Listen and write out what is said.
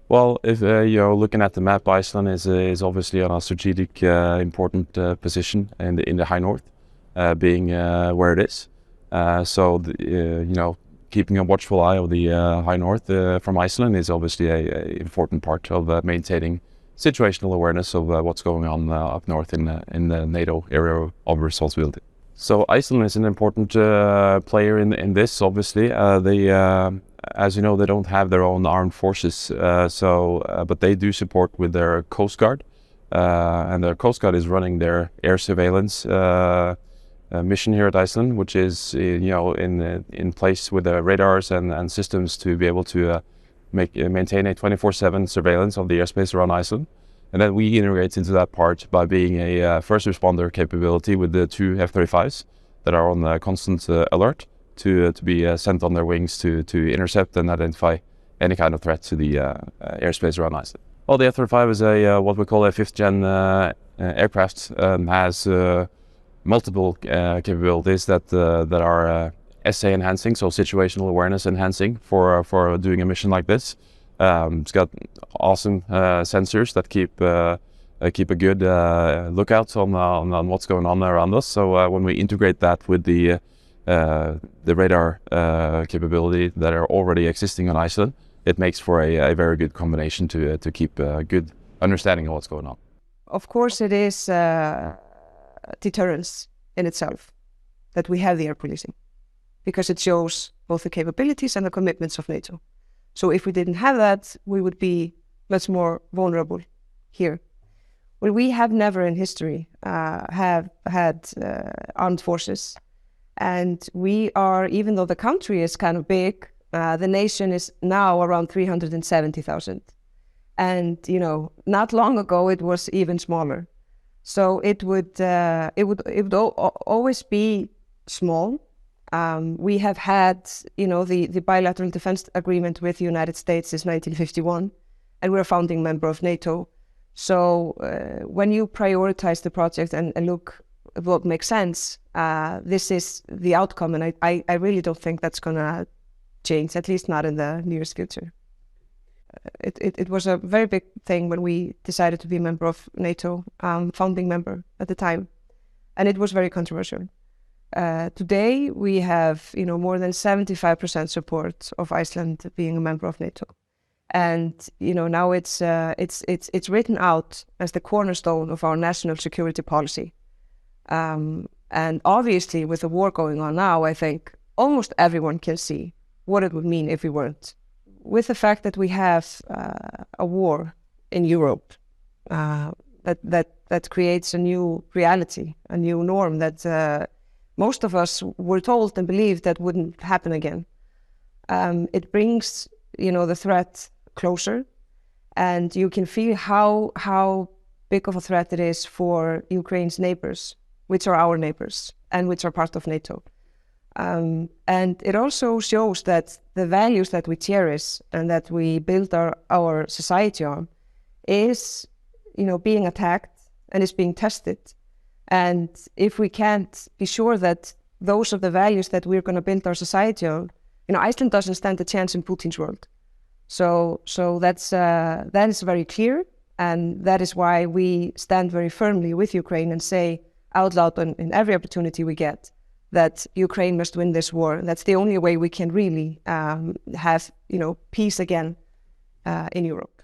Well, if looking at the map, Iceland is obviously on a strategic important position in the high north, being where it is. Keeping a watchful eye of the high north from Iceland is obviously a important part of maintaining situational awareness of what's going on up north in the NATO area of responsibility. So Iceland is an important player in this. Obviously, as you know, they don't have their own armed forces, but they do support with their Coast Guard, and their Coast Guard is running their air surveillance mission here at Iceland, which is in place with the radars and systems to be able to maintain a 24/7 surveillance of the airspace around Iceland. And then we integrate into that part by being a first responder capability with the 2 F-35s that are on constant alert to be sent on their wings to intercept and identify any kind of threat to the airspace around Iceland. Well, the F-35 is what we call a 5th-gen aircraft, has multiple capabilities that are SA enhancing, so situational awareness enhancing for doing a mission like this. It's got awesome sensors that keep a good lookout on what's going on around us. So when we integrate that with the radar capability that are already existing on Iceland, it makes for a very good combination to keep a good understanding of what's going on. Of course, it is deterrence in itself that we have the air policing, because it shows both the capabilities and the commitments of NATO. So if we didn't have that, we would be much more vulnerable here. Well, we have never in history have had armed forces. And we are, even though the country is kind of big, the nation is now around 370,000. And, not long ago, it was even smaller. So it would always be small. We have had, the bilateral defense agreement with the United States since 1951, and we're a founding member of NATO. So when you prioritize the project and look at what makes sense, this is the outcome, and I really don't think that's going to change, at least not in the nearest future. It was a very big thing when we decided to be a member of NATO, founding member at the time, and it was very controversial. Today we have more than 75% support of Iceland being a member of NATO, and now it's written out as the cornerstone of our national security policy. And obviously, with the war going on now, I think almost everyone can see what it would mean if we weren't. With the fact that we have a war in Europe, that creates a new reality, a new norm that most of us were told and believed that wouldn't happen again. It brings, the threat closer, and you can feel how big of a threat it is for Ukraine's neighbors, which are our neighbors and which are part of NATO. And it also shows that the values that we cherish and that we build our society on is, being attacked and is being tested. And if we can't be sure that those are the values that we're going to build our society on, Iceland doesn't stand a chance in Putin's world. So that is very clear, and that is why we stand very firmly with Ukraine and say out loud in every opportunity we get that Ukraine must win this war. That's the only way we can really have peace again in Europe.